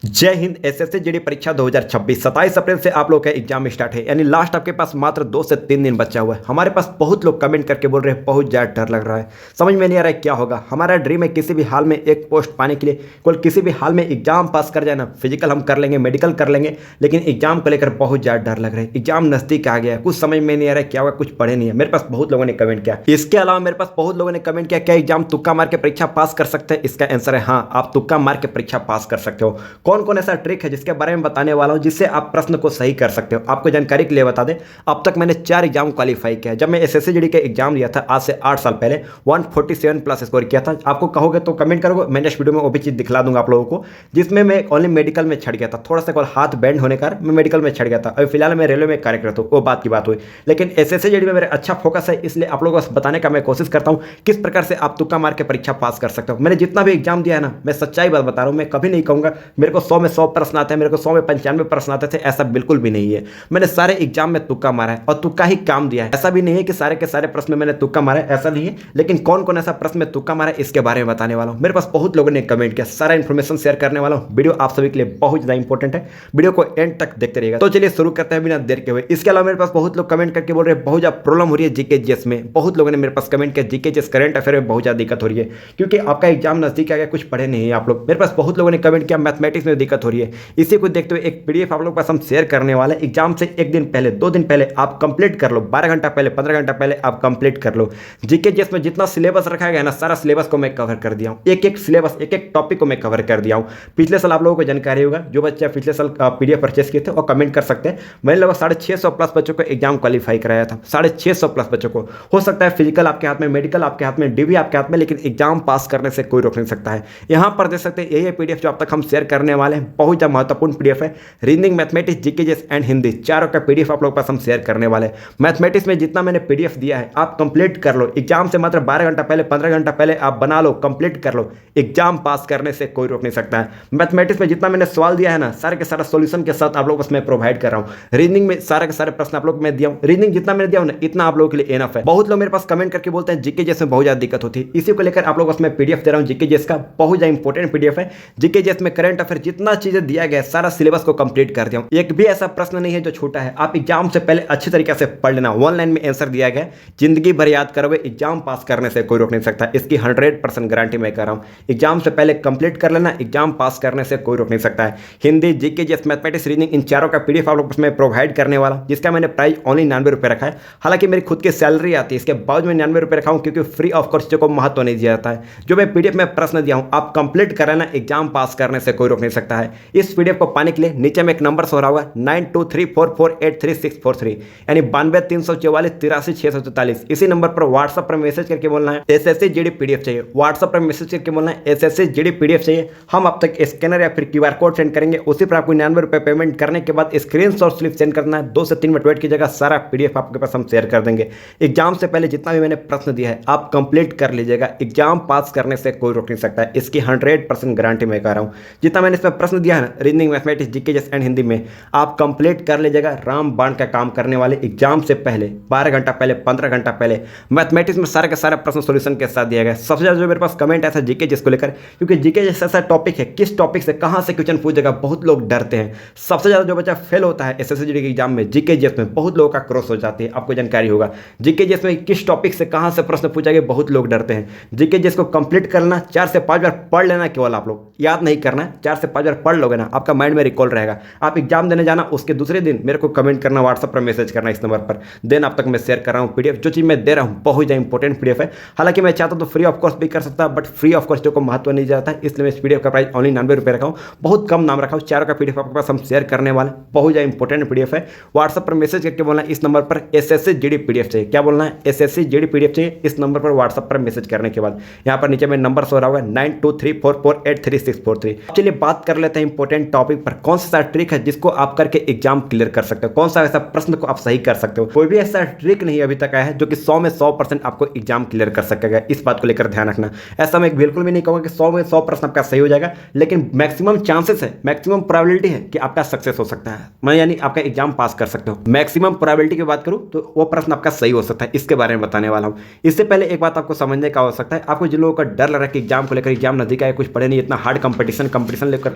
जय Hind. SSC GD परीक्षा 2026 27 अप्रैल से आप लोग का एग्जाम स्टार्ट है, यानी लास्ट आपके पास मात्र 2 से 3 दिन बचा हुआ है। हमारे पास बहुत लोग कमेंट करके बोल रहे हैं बहुत ज़्यादा डर लग रहा है, समझ में नहीं आ रहा है क्या होगा। हमारा ड्रीम है किसी भी हाल में एक पोस्ट पाने के लिए, कोई किसी भी हाल में एग्जाम पास कर जाए ना। फिजिकल हम कर लेंगे, मेडिकल कर लेंगे, लेकिन एग्जाम को लेकर बहुत ज़्यादा डर लग रहा है। एग्जाम नज़दीक आ गया है, कुछ समझ में नहीं आ रहा है क्या होगा, कुछ पढ़े नहीं है। मेरे पास बहुत लोगों ने कमेंट किया। इसके अलावा मेरे पास बहुत लोगों ने कमेंट किया क्या एग्जाम तुक्का मार के परीक्षा पास कर सकते हैं। इसका आंसर है हाँ, आप तुक्का मार के परीक्षा पास कर सकते हो। कौन कौन ऐसा ट्रिक है जिसके बारे में बताने वाला हूं जिससे आप प्रश्न को सही कर सकते हो। आपको जानकारी के लिए बता दें, अब तक मैंने 4 एग्जाम क्वालिफाई किया है। जब मैं एसएससी जीडी का एग्जाम दिया था आज से 8 साल पहले, 147 प्लस स्कोर किया था। आपको कहोगे तो कमेंट करोगे, मैं नेक्स्ट वीडियो में वो भी चीज़ दिखला दूंगा आप लोगों को, जिसमें मैं ओनली मेडिकल में छड़ गया था। थोड़ा सा हाथ बैंड होने का मैं मेडिकल में छड़ गया था। अभी फिलहाल मैं रेलवे में कार्यरत हूँ, वो बात की बात हुई। लेकिन एसएससी जीडी में मेरा अच्छा फोकस है, इसलिए आप लोगों को बताने का मैं कोशिश करता हूँ किस प्रकार से आप तुक्का मार के परीक्षा पास कर सकते हो। मैंने जितना भी एग्जाम दिया है ना, मैं सच्चाई बात बता रहा हूँ। मैं कभी नहीं कहूँगा मेरे को 100 में 100 प्रश्न आते हैं, मेरे को 100 में 95 प्रश्न आते थे, ऐसा बिल्कुल भी नहीं है। मैंने सारे एग्जाम में तुक्का मारा है और तुक्का ही काम दिया है। ऐसा भी नहीं है कि सारे के सारे प्रश्न में मैंने तुक्का मारा है, ऐसा नहीं है। लेकिन कौन कौन ऐसा प्रश्न में तुक्का मारा है इसके बारे में बताने वाला हूं। मेरे पास बहुत लोगों ने कमेंट किया, सारा इन्फॉर्मेशन शेयर करने वाला हूं। वीडियो आप सभी के लिए बहुत ज्यादा इंपॉर्टेंट है, वीडियो को एंड तक देखते रहिएगा। तो चलिए शुरू करते हैं बिना देर के हुए। इसके अलावा मेरे पास बहुत लोग कमेंट करके बोल रहे हैं बहुत ज्यादा प्रॉब्लम हो रही है जीके जीएस में। बहुत लोगों ने मेरे पास कमेंट किया जीके जीएस करंट अफेयर में बहुत ज्यादा दिक्कत हो रही है, क्योंकि आपका एग्जाम नजदीक आ गया, कुछ पढ़े नहीं है आप लोग। मेरे पास बहुत लोगों ने कमेंट किया मैथमेटिक्स में दिक्कत हो रही है। इसी को देखते हुए एक पीडीएफ आप लोग पास हम शेयर करने वाले। एग्जाम से एक दिन पहले, 2 दिन पहले आप कंप्लीट कर लो, 12 घंटा पहले, 15 घंटा पहले आप कंप्लीट कर लो। जीके जीएस में जितना सिलेबस रखा गया है ना, सारा सिलेबस को मैं कवर कर दिया हूं। एक एक सिलेबस, एक एक टॉपिक को मैं कवर कर दिया हूं। पिछले साल आप लोगों को जानकारी होगा, जो बच्चे पिछले साल पीडीएफ परचेस किए थे वो कमेंट कर सकते हैं। मैंने लगभग 650 प्लस बच्चों को एग्जाम क्वालिफाई कराया था। 650 प्लस बच्चों को। हो सकता है फिजिकल आपके हाथ में, मेडिकल आपके हाथ में, डीबी आपके हाथ में, लेकिन एग्जाम पास करने से कोई रोक नहीं सकता है। यहां पर देख सकते हैं यही पीडीएफ जो अब तक हम शेयर करने वाले हैं, बहुत ज्यादा महत्वपूर्ण पीडीएफ है। Reasoning, mathematics, GK GS and Hindi, चारों का पीडीएफ आप लोगों के पास हम शेयर करने वाले हैं। मैथमेटिक्स में जितना मैंने पीडीएफ दिया है आप कंप्लीट कर लो। एग्जाम से मात्र 12 घंटा पहले, 15 घंटा पहले आप बना लो, कंप्लीट कर लो। एग्जाम पास करने से कोई रोक नहीं सकता है। मैथमेटिक्स में जितना मैंने सवाल दिया है ना, सारे के सारा सॉल्यूशन के साथ आप लोगों को मैं प्रोवाइड कर रहा हूं। रीजनिंग में सारे के सारे प्रश्न आप लोग मैं दिया हूं। रीजनिंग जितना मैंने दिया हूं ना, इतना आप लोगों के लिए एनफ है। बहुत लोग मेरे पास कमेंट करके बोलते हैं जीके जीएस में बहुत ज्यादा दिक्कत होती है। इसी को लेकर आप लोगों को मैं पीडीएफ दे रहा हूं। जीके जीएस का बहुत ज्यादा इंपॉर्टेंट पीडीएफ है। जीके जीएस में करंट अफेयर जितना चीजें दिया गया, सारा सिलेबस को कंप्लीट कर दिया हूं। एक भी ऐसा प्रश्न नहीं है जो छोटा है। आप एग्जाम से पहले अच्छी तरीके से पढ़ लेना। 1 लाइन में आंसर दिया गया, जिंदगी भर याद करोगे, एग्जाम पास करने से कोई रोक नहीं सकता। इसकी 100% गारंटी मैं कर रहा हूं। एग्जाम से पहले कंप्लीट कर लेना, एग्जाम पास करने से कोई रोक नहीं सकता है। Hindi, GK GS, mathematics, reasoning, इन चारों का पीडीएफ आप लोग मैं प्रोवाइड करने वाला, जिसका मैंने प्राइस ओनली 99 रुपये रखा है। हालांकि मेरी खुद की सैलरी आती है, इसके बावजूद में 99 रुपये रखा हूं, क्योंकि फ्री ऑफ कॉस्ट को महत्व नहीं दिया जाता है। जो मैं पीडीएफ में प्रश्न दिया हूं आप कंप्लीट कर लेना, एग्जाम पास करने से कोई रोक नहीं सकता है। इस पीडीएफ को पाने के लिए नीचे में एक नंबर सो रहा होगा 9234483643, यानी 9234483643। इसी नंबर पर व्हाट्सएप पर मैसेज करके बोलना है एसएससी जीडी पीडीएफ चाहिए। व्हाट्सएप पर मैसेज करके बोलना है एसएससी जीडी पीडीएफ चाहिए। हम अब तक स्कैनर या फिर क्यूआर कोड सेंड करेंगे, उसी पर आपको 99 रुपये पेमेंट करने के बाद स्क्रीनशॉट स्लिप सेंड करना है। 2 से 3 मिनट वेट की जगह सारा पीडीएफ आपके पास हम शेयर कर देंगे। एग्जाम से पहले जितना भी मैंने प्रश्न दिया है आप कंप्लीट कर लीजिएगा, एग्जाम पास करने से कोई रोक नहीं सकता है। इसकी 100% गारंटी मैं कर रहा हूं। जितना मैंने इसमें प्रश्न दिया है ना, reasoning, mathematics, GK GS and Hindi में, आप कंप्लीट कर लीजिएगा। रामबाण का काम करने वाले एग्जाम से पहले 12 घंटा पहले, 15 घंटा पहले। मैथमेटिक्स में सारे के सारे प्रश्न सॉल्यूशन के साथ दिया गया। सबसे ज्यादा जो मेरे पास कमेंट ऐसा जीके जीएस को लेकर, क्योंकि जीके जीएस ऐसा टॉपिक है, किस टॉपिक से कहां से क्वेश्चन पूछेगा बहुत लोग डरते हैं। सबसे ज्यादा जो बच्चा फेल होता है एसएससी जीडी के एग्जाम में, जीके जीएस में बहुत लोगों का क्रॉस हो जाती है। आपको जानकारी होगा जीके जीएस में किस टॉपिक से कहां से प्रश्न पूछेंगे, बहुत लोग डरते हैं। जीके जीएस को कंप्लीट करना, 4 से 5 बार पढ़ लेना, केवल आप लोग याद नहीं करना है। 4 से 5 बार पढ़ लोगे ना, आपका माइंड में रिकॉल रहेगा। आप एग्जाम देने जाना, उसके दूसरे दिन मेरे को कमेंट करना, व्हाट्सएप पर मैसेज करना इस नंबर पर। देन अब तक मैं शेयर कर रहा हूँ पीडीएफ। जो चीज मैं दे रहा हूँ बहुत ज्यादा इंपॉर्टेंट पीडीएफ है। हालांकि मैं चाहता तो फ्री ऑफ कॉस्ट भी कर सकता, बट फ्री ऑफ कॉस्ट को महत्व नहीं जाता है, इसलिए मैं इस पीडीएफ का प्राइस ओनली 99 रुपये रखा हूँ। बहुत कम नाम रखा हूँ। चारों का पीडीएफ आपके पास हम शेयर करने वाले, बहुत ज्यादा इंपॉर्टेंट पीडीएफ है। व्हाट्सएप पर मैसेज करके बोलना इस नंबर पर एसएससी जीडी पीडीएफ चाहिए। क्या बोलना है? एसएससी जीडी पीडीएफ चाहिए। इस नंबर पर व्हाट्सएप पर मैसेज करने के बाद यहाँ पर नीचे में नंबर सो रहा होगा 9234483643। चलिए बात कर लेते हैं इंपॉर्टेंट टॉपिक पर। कौन सा ट्रिक है जिसको आप करके एग्जाम क्लियर कर सकते हो? कौन सा ऐसा प्रश्न को आप सही कर सकते हो? कोई भी ऐसा ट्रिक नहीं अभी तक आया है जो कि 100 में 100% आपको एग्जाम क्लियर कर सकेगा। इस बात को लेकर ध्यान रखना। ऐसा मैं बिल्कुल भी नहीं कहूँगा कि 100 में 100 प्रश्न आपका सही हो जाएगा, लेकिन मैक्सिमम चांसेस है, मैक्सिमम प्रोबेबिलिटी है कि आपका सक्सेस हो सकता है। मैं यानी आपका एग्जाम पास कर सकते हो। मैक्सिमम प्रोबेबिलिटी की बात करूं तो वो प्रश्न आपका सही हो सकता है। इसके बारे में बताने वाला हूं। इससे पहले एक बात आपको समझने का हो सकता है। आपको जिन लोगों का डर लग रहा है कि एग्जाम को लेकर, एग्जाम नजदीक आए, कुछ पढ़े नहीं, इतना हार्ड कंपटीशन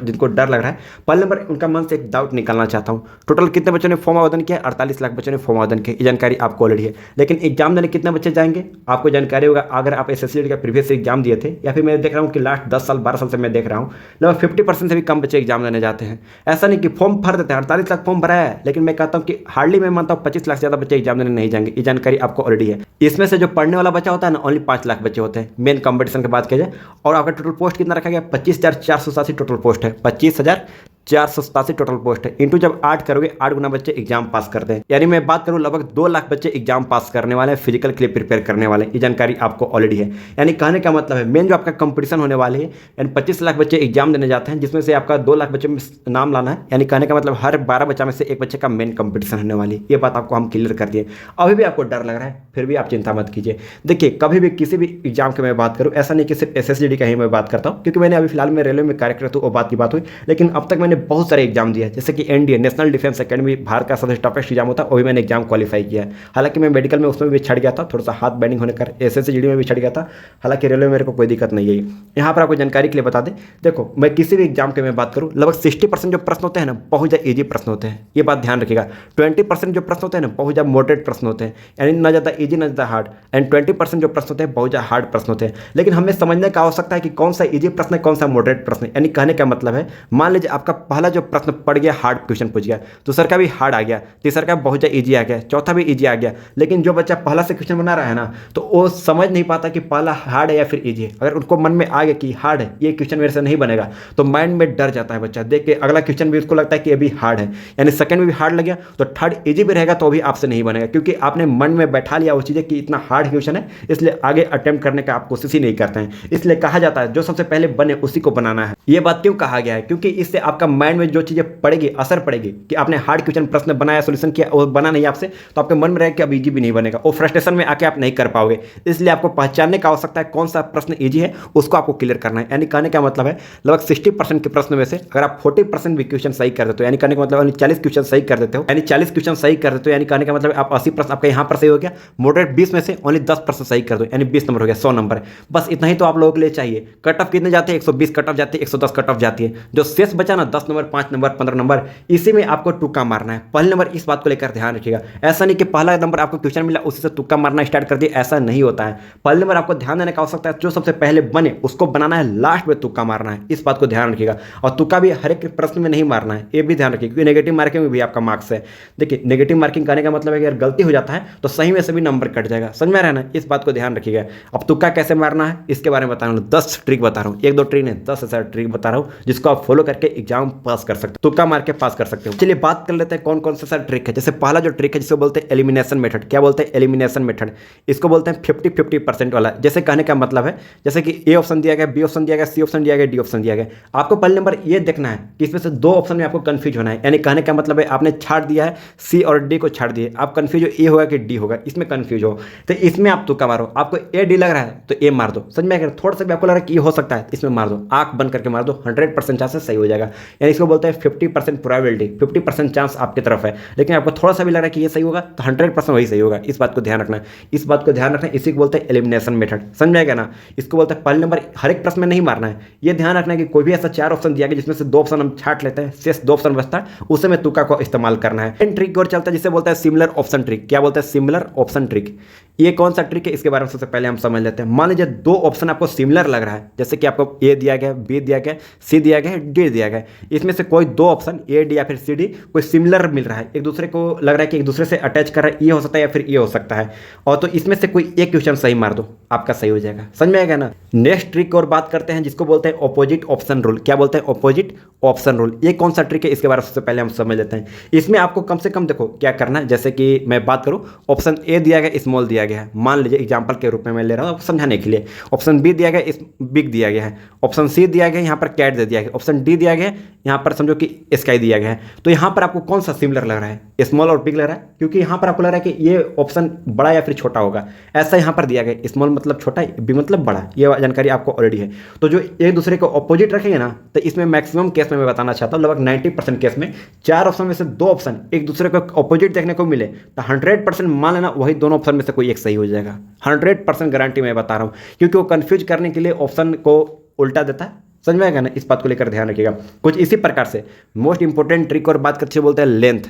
जिनको डर लग रहा है, पहले नंबर उनका मन से एक डाउट निकालना चाहता हूँ। टोटल कितने बच्चों ने फॉर्म आवेदन किया? 48 लाख बच्चों ने फॉर्म आवेदन किया, ये जानकारी आपको ऑलरेडी है। लेकिन एग्जाम देने कितने बच्चे जाएंगे आपको जानकारी होगा। अगर आप एसएससी का प्रीवियस एग्जाम दिए थे, या फिर मैं देख रहा हूँ कि लास्ट 10 साल 12 साल से मैं देख रहा हूँ लगभग 50% से भी कम बच्चे एग्जाम देने जाते हैं। ऐसा नहीं कि फॉर्म भर देते हैं, 48 लाख फॉर्म भरा है, लेकिन मैं कहता हूँ कि हार्डली मैं मानता हूँ 25 लाख से ज़्यादा बच्चे एग्जाम देने नहीं जाएंगे, ये जानकारी आपको ऑलरेडी है। इसमें से जो पढ़ने वाला बच्चा होता है ना, ओनली 5 लाख बच्चे होते हैं मेन कंपटीशन की बात किया जाए। और आपका टोटल पोस्ट कितना रखा गया? 25,487 टोटल पोस्ट है, 25,487 टोटल पोस्ट है। इंटू जब 8 करोगे, 8 गुना बच्चे एग्जाम पास करते हैं। यानी मैं बात करूं लगभग 2 लाख बच्चे एग्जाम पास करने वाले हैं, फिजिकल के लिए प्रिपेयर करने वाले हैं, ये जानकारी आपको ऑलरेडी है। यानी कहने का मतलब है मेन जो आपका कंपटीशन होने वाले है, यानी 25 लाख बच्चे एग्जाम देने जाते हैं, जिसमें से आपका 2 लाख बच्चे में नाम लाना है। यानी कहने का मतलब हर 12 बच्चा में से एक बच्चे का मेन कंपटीशन होने वाली है। ये बात आपको हम क्लियर कर दिए। अभी भी आपको डर लग रहा है, फिर भी आप चिंता मत कीजिए। देखिए, कभी भी किसी भी एग्जाम की मैं बात करूँ, ऐसा नहीं कि सिर्फ SSGD का ही मैं बात करता हूँ, क्योंकि मैंने अभी फिलहाल में रेलवे में कार्यरत हूँ, वो बात की बात हुई। लेकिन अब तक मैंने बहुत सारे एग्जाम दिया है, जैसे कि NDA national defence academy Bharat का सबसे टफेस्ट एग्जाम होता है, वो भी मैंने एग्जाम क्वालिफाई किया है। हालांकि मैं मेडिकल में उसमें भी छड़ गया था, थोड़ा सा हाथ बैंडिंग होने कर SSGD में भी छड़ गया था। हालांकि रेलवे में मेरे को कोई दिक्कत नहीं है। यहाँ पर आपको जानकारी के लिए बता दें, देखो मैं किसी भी एग्जाम की मैं बात करूँ, लगभग 60% जो प्रश्न होते हैं ना, बहुत ज़्यादा ईजी प्रश्न होते हैं, ये बात ध्यान रखिएगा। 20% जो प्रश्न होते हैं ना, बहुत ज़्यादा मॉडरेट प्रश्न होते हैं, यानी ना ज़्यादा ईजी ना ज़्यादा हार्ड। एंड 20% जो प्रश्न होते हैं बहुत ज़्यादा हार्ड प्रश्न होते हैं। लेकिन हमें समझने का आवश्यकता है कि कौन सा ईजी प्रश्न है, कौन सा मॉडरेट प्रश्न है। यानी कहने का मतलब है, मान लीजिए आपका पहला जो प्रश्न पड़ गया हार्ड क्वेश्चन पूछ गया, दूसरा का भी हार्ड आ गया, तीसरा का बहुत ज़्यादा ईजी आ गया, चौथा भी ईजी आ गया। लेकिन जो बच्चा पहला से क्वेश्चन बना रहा है ना, तो वो समझ नहीं पाता कि पहला हार्ड है या फिर ईजी है। अगर उनको मन में आ गया कि हार्ड है, ये क्वेश्चन मेरे से नहीं बनेगा, तो माइंड में डर जाता है बच्चा देख के। अगला क्वेश्चन भी उसको लगता है कि ये भी हार्ड है, यानी सेकंड में भी हार्ड लग गया, तो थर्ड ईजी भी रहेगा तो भी आपसे नहीं बनेगा, क्योंकि आपने मन में बैठा लिया वो चीज़ें कि इतना हार्ड क्वेश्चन है, इसलिए आगे अटेम्प्ट करने का आप कोशिश ही नहीं करते हैं। इसलिए कहा जाता है जो सबसे पहले बने उसी को बनाना है। ये बात क्यों कहा गया है? क्योंकि इससे आपका माइंड में जो चीज़ें पड़ेगी, असर पड़ेगी कि आपने हार्ड क्वेश्चन प्रश्न बनाया, सोल्यूशन किया, वो बना नहीं आपसे, तो आपके मन में रहेगा कि अब ईजी भी नहीं बनेगा, वो फ्रस्ट्रेशन में आके आप नहीं कर पाओगे। इसलिए आपको पहचानने का आवश्यकता है कौन सा प्रश्न ईजी है, उसको आपको क्लियर करना है। यानी कहने का मतलब है लगभग 60% के प्रश्न में से अगर आप 40% भी क्वेश्चन सही कर देते हो, यानी कहने का मतलब 40 क्वेश्चन सही कर देते हो, यानी 40 क्वेश्चन सही कर देते हो, यानी कहने का मतलब आप 80 प्रश्न आपका यहाँ पर सही हो गया। मॉडरेट 20 में से ओनली 10% सही कर दो, यानी 20 नंबर हो गया, 100 नंबर है। बस इतना ही तो आप लोगों के लिए चाहिए। कट ऑफ कितने जाते हैं? 120 कट ऑफ जाती है, 110 कट ऑफ जाती है। जो शेष बचा ना 10 नंबर, 5 नंबर, 15 नंबर, इसी में आपको तुक्का मारना है। पहले नंबर इस बात को लेकर ध्यान रखिएगा। ऐसा नहीं कि पहला नंबर आपको क्वेश्चन मिला उसी से तुक्का मारना स्टार्ट कर दिया, ऐसा नहीं होता है। पहले नंबर आपको ध्यान देने का आवश्यकता है, जो सबसे पहले बने उसको बनाना है, लास्ट में तुक्का मारना है, इस बात को ध्यान रखिएगा। और तुक्का भी हर एक प्रश्न में नहीं मारना है, ये भी ध्यान रखिए, क्योंकि नेगेटिव मार्किंग में भी आपका मार्क्स है। देखिए, नेगेटिव मार्किंग करने का मतलब है कि अगर गलती हो जाता है तो सही में से भी नंबर कट जाएगा। समझ में आ रहा है ना? इस बात को ध्यान रखिएगा। अब तुक्का कैसे मारना है इसके बारे में बता रहा हूँ, 10 ट्रिक बता रहा हूँ, 1-2 ट्रिक नहीं, 10 ऐसा ट्रिक बता रहा हूँ जिसको आप फॉलो करके एग्जाम पास कर सकते हो, तुक्का मार के पास कर सकते हो। चलिए बात कर लेते हैं कौन कौन सा ट्रिक है। जैसे पहला जो ट्रिक है जिसको बोलते हैं एलिमिनेशन मेथड। क्या बोलते हैं? Elimination method. इसको बोलते हैं 50-50% वाला। जैसे कहने का मतलब है, जैसे कि ए ऑप्शन दिया गया, बी ऑप्शन दिया गया, सी ऑप्शन दिया गया, डी ऑप्शन दिया गया। आपको पहले नंबर ये देखना है कि इसमें से 2 ऑप्शन में आपको कंफ्यूज होना है। यानी कहने का मतलब है आपने छाड़ दिया है सी और डी को छाड़ दिए, आप कंफ्यूज हो ए होगा कि डी होगा, इसमें कंफ्यूज हो, तो इसमें आप तुक्का मारो। आपको ए डी लग रहा है तो ए मार दो। समझ में आएगा? थोड़ा सा भी आपको लग रहा है कि ये हो सकता है, इसमें मार दो, आंख बंद करके मार दो, 100% चांसेस सही हो जाएगा। यानी इसको बोलते हैं 50% प्रोबेबिलिटी, 50% चांस आपकी तरफ है। लेकिन आपको थोड़ा सा भी लग रहा है कि ये सही होगा तो 100% वही सही होगा। इस बात को ध्यान रखना है, इस बात को ध्यान रखना है। इसी को बोलते हैं एलिमिनेशन मेथड। समझ में आएगा ना? इसको बोलते हैं पहले नंबर हर एक प्रश्न में नहीं मारना है। ये ध्यान रखना है कि कोई भी ऐसा 4 ऑप्शन दिया गया जिसमें से 2 ऑप्शन हम छाट लेते हैं, शेष 2 ऑप्शन बचता है, उसे में तुक्का को इस्तेमाल करना है। इन ट्रिक और चलता है जिसे बोलता है सिमिलर ऑप्शन ट्रिक। क्या बोलते हैं? Similar option trick. ये कौन सा ट्रिक है इसके बारे में सबसे पहले हम समझ लेते हैं। मान लीजिए 2 ऑप्शन आपको सिमिलर लग रहा है, जैसे कि आपको ए दिया गया, बी दिया गया, सी दिया गया, डी दिया गया। इसमें से कोई 2 ऑप्शन ए डी या फिर सी डी कोई सिमिलर मिल रहा है, एक दूसरे को लग रहा है कि एक दूसरे से अटैच कर रहा है, ये हो सकता है या फिर ये हो सकता है, और तो इसमें से कोई एक क्वेश्चन सही मार दो, आपका सही हो जाएगा। समझ में आएगा ना? नेक्स्ट ट्रिक और बात करते हैं जिसको बोलते हैं ऑपोजिट ऑप्शन रूल। क्या बोलते हैं? Opposite option rule. ये कौन सा ट्रिक है इसके बारे में सबसे पहले हम समझ लेते हैं। इसमें आपको कम से कम देखो क्या करना है। जैसे कि मैं बात करूं, ऑप्शन ए दिया गया, स्मॉल दिया गया है, मान लीजिए एग्जांपल के रूप में मैं ले रहा हूं समझाने के लिए। ऑप्शन बी दिया गया, इस बिग दिया गया है। ऑप्शन सी दिया गया, यहाँ पर कैट दे दिया गया। ऑप्शन डी दिया गया, यहाँ पर समझो कि स्काई दिया गया है। तो यहाँ पर आपको कौन सा सिमिलर लग रहा है? स्मॉल और बिग लग रहा है, क्योंकि यहाँ पर आपको लग रहा है कि ये ऑप्शन बड़ा या फिर छोटा होगा। ऐसा यहाँ पर दिया गया, स्मॉल मतलब छोटा, बी मतलब बड़ा, ये जानकारी आपको ऑलरेडी है। तो जो एक दूसरे को ऑपोजिट रखेंगे ना, तो इसमें मैक्सिमम केस में मैं बताना चाहता हूँ, लगभग 90% केस में 4 ऑप्शन में से 2 ऑप्शन एक दूसरे को ऑपोजिट देखने को मिले तो 100% मान लेना वही दोनों ऑप्शन में से कोई एक सही हो जाएगा। 100% गारंटी मैं बता रहा हूँ, क्योंकि वो कंफ्यूज करने के लिए ऑप्शन को उल्टा देता है, समझ में आएगा ना, इस बात को लेकर ध्यान रखिएगा। कुछ इसी प्रकार से मोस्ट इंपॉर्टेंट ट्रिक और बात करते बोलते हैं लेंथ,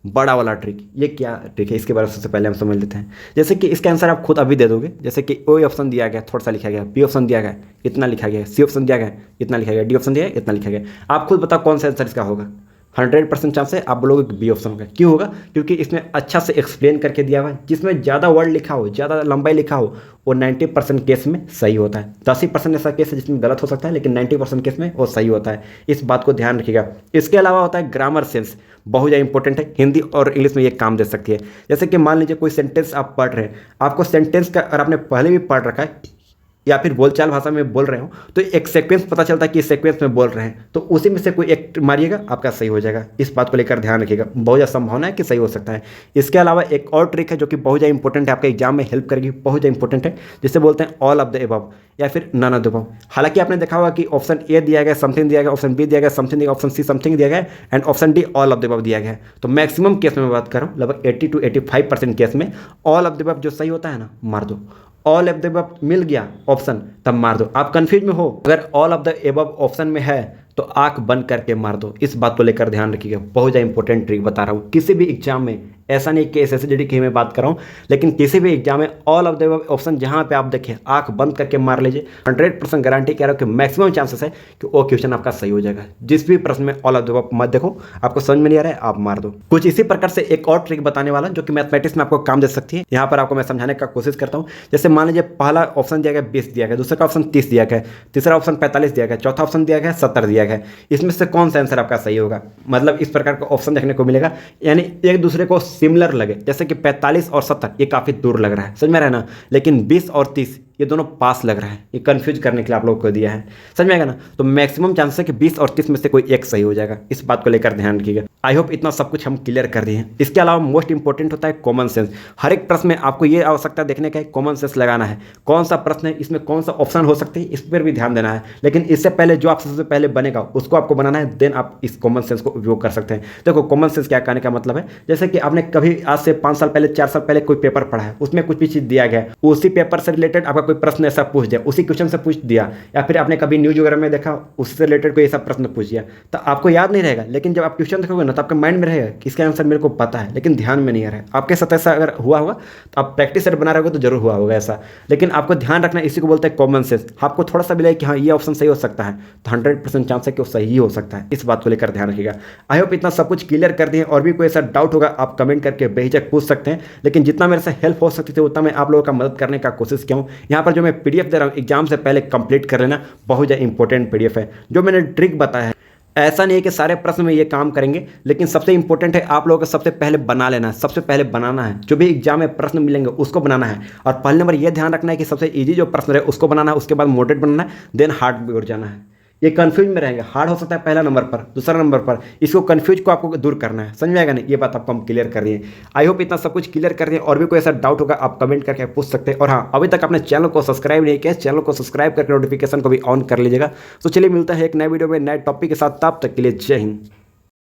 बड़ा वाला ट्रिक। ये क्या ट्रिक है इसके बारे में सबसे पहले हम समझ लेते हैं। जैसे कि इसका आंसर आप खुद अभी दे दोगे। जैसे कि ओ ऑप्शन दिया गया थोड़ा सा लिखा गया, बी ऑप्शन दिया गया इतना लिखा गया, सी ऑप्शन दिया गया इतना लिखा गया, डी ऑप्शन दिया गया इतना लिखा गया। आप खुद बताओ कौन सा आंसर इसका होगा। 100% चांस है आप बोलोगे बी ऑप्शन होगा। क्यों होगा? क्योंकि इसमें अच्छा से एक्सप्लेन करके दिया हुआ है। जिसमें ज़्यादा वर्ड लिखा हो, ज़्यादा लंबाई लिखा हो, वो 90% केस में सही होता है। 10% ऐसा केस है जिसमें गलत हो सकता है, लेकिन 90% केस में वो सही होता है। इस बात को ध्यान रखिएगा। इसके अलावा होता है ग्रामर सेंस, बहुत ज़्यादा इंपॉर्टेंट है। हिंदी और इंग्लिश में ये काम दे सकती है। जैसे कि मान लीजिए कोई सेंटेंस आप पढ़ रहे हैं, आपको सेंटेंस का अगर आपने पहले भी पढ़ रखा है या फिर बोलचाल भाषा में बोल रहे हो तो एक सीक्वेंस पता चलता है कि इस सीक्वेंस में बोल रहे हैं, तो उसी में से कोई एक मारिएगा आपका सही हो जाएगा। इस बात को लेकर ध्यान रखिएगा, बहुत ज़्यादा संभावना है कि सही हो सकता है। इसके अलावा एक और ट्रिक है जो कि बहुत ज़्यादा इंपॉर्टेंट है, आपके एग्जाम में हेल्प करेगी, बहुत ज़्यादा इंपॉर्टेंट है, जिसे बोलते हैं ऑल ऑफ द एबव या फिर नन ऑफ द एबव। हालांकि आपने देखा होगा कि ऑप्शन ए दिया गया समथिंग दिया गया, ऑप्शन बी दिया गया समथिंग दिया गया, ऑप्शन सी समथिंग दिया गया and option D all of the above दिया गया है। तो मैक्सिमम केस में मैं बात कर रहा हूँ, लगभग 80 to 85% केस में ऑल ऑफ द एबव जो सही होता है ना, मार दो। ऑल ऑफ द एबव मिल गया ऑप्शन तब मार दो। आप कंफ्यूज में हो, अगर all of the above option में है तो आंख बंद करके मार दो। इस बात को लेकर ध्यान रखिएगा, बहुत ज़्यादा इंपॉर्टेंट ट्रिक बता रहा हूँ। किसी भी एग्जाम में ऐसा नहीं कि एसएससी की मैं बात कर रहा हूँ, लेकिन किसी भी एग्जाम में all of the above option जहाँ पे आप देखें आंख बंद करके मार लीजिए। 100% गारंटी कह रहा हूँ कि मैक्सिमम चांसेस है कि वो क्वेश्चन आपका सही हो जाएगा। जिस भी प्रश्न में ऑल ऑफ द एबव मत देखो, आपको समझ में नहीं आ रहा है आप मार दो। कुछ इसी प्रकार से एक और ट्रिक बताने वाला जो कि मैथमेटिक्स में आपको काम दे सकती है। यहाँ पर आपको मैं समझाने का कोशिश करता हूँ। जैसे मान लीजिए पहला ऑप्शन दिया गया 20 दिया गया, दूसरा का ऑप्शन 30 दिया गया, तीसरा ऑप्शन 45 दिया गया, चौथा ऑप्शन दिया गया 70 दिया गया। इसमें से कौन सा आंसर आपका सही होगा? मतलब इस प्रकार का ऑप्शन देखने को मिलेगा, यानी एक दूसरे को सिमिलर लगे। जैसे कि 45 और 70 ये काफ़ी दूर लग रहा है, समझ में आ रहा है ना, लेकिन 20 और 30 ये दोनों पास लग रहा है। ये कंफ्यूज करने के लिए आप लोगों को दिया है, समझ में आएगा ना। तो मैक्सिमम चांस है कि 20 और 30 में से कोई एक सही हो जाएगा। इस बात को लेकर ध्यान रखिएगा। आई होप इतना सब कुछ हम क्लियर कर दिए हैं। इसके अलावा मोस्ट इंपॉर्टेंट होता है कॉमन सेंस। हर एक प्रश्न में आपको ये आवश्यकता देखने का है, कॉमन सेंस लगाना है। कौन सा प्रश्न है, इसमें कौन सा ऑप्शन हो सकते हैं, इस पर भी ध्यान देना है। लेकिन इससे पहले जो आप सबसे पहले बनेगा उसको आपको बनाना है, देन आप इस कॉमन सेंस को उपयोग कर सकते हैं। देखो कॉमन सेंस क्या कहने का मतलब है, जैसे कि आपने कभी आज से 5 साल पहले 4 साल पहले कोई पेपर पढ़ा है, उसमें कुछ भी चीज़ दिया गया है, उसी पेपर से रिलेटेड आपका कोई प्रश्न ऐसा पूछ दिया, उसी क्वेश्चन से पूछ दिया, या फिर आपने कभी न्यूज वगैरह में देखा उससे रिलेटेड कोई ऐसा प्रश्न पूछ दिया, तो आपको याद नहीं रहेगा। लेकिन जब आप क्वेश्चन देखोगे ना तो आपके माइंड में रहेगा कि इसका आंसर मेरे को पता है, लेकिन ध्यान में नहीं आ रहा है। आपके साथ ऐसा अगर हुआ होगा तो आप प्रैक्टिस सेट बना रहे हो तो जरूर हुआ होगा ऐसा। लेकिन आपको ध्यान रखना, इसी को बोलते हैं कॉमन सेंस। आपको थोड़ा सा भी लगे कि हाँ ये ऑप्शन सही हो सकता है तो 100% चांस है कि वो सही हो सकता है। इस बात को लेकर ध्यान रखिएगा। आई होप इतना सब कुछ क्लियर कर दिए। और भी कोई ऐसा डाउट होगा आप कमेंट करके बेहिचक पूछ सकते हैं, लेकिन जितना मेरे से हेल्प हो सकती थी उतना मैं आप लोगों का मदद करने का कोशिश किया हूँ। यहाँ पर जो मैं PDF दे रहा हूँ एग्जाम से पहले कंप्लीट कर लेना, बहुत ज़्यादा इंपॉर्टेंट PDF है। जो मैंने ट्रिक बताया है ऐसा नहीं है कि सारे प्रश्न में ये काम करेंगे, लेकिन सबसे इंपॉर्टेंट है आप लोगों को सबसे पहले बना लेना है, सबसे पहले बनाना है। जो भी एग्जाम में प्रश्न मिलेंगे उसको बनाना है। और पहले नंबर ये ध्यान रखना है कि सबसे इजी जो प्रश्न रहे उसको बनाना है, उसके बाद मॉडरेट बनाना है, देन हार्ड भी उड़ जाना है। ये कंफ्यूज में रहेंगे, हार्ड हो सकता है पहला नंबर पर, दूसरा नंबर पर, इसको कंफ्यूज को आपको दूर करना है। समझ में आएगा ना, ये बात आपको हम क्लियर कर रही है। आई होप इतना सब कुछ क्लियर कर दिए। और भी कोई ऐसा डाउट होगा आप कमेंट करके पूछ सकते हैं। और हाँ, अभी तक अपने चैनल को सब्सक्राइब नहीं किया, चैनल को सब्सक्राइब करके नोटिफिकेशन को भी ऑन कर लीजिएगा। तो चलिए मिलता है एक नए वीडियो में नए टॉपिक के साथ, तब तक के लिए जय हिंद।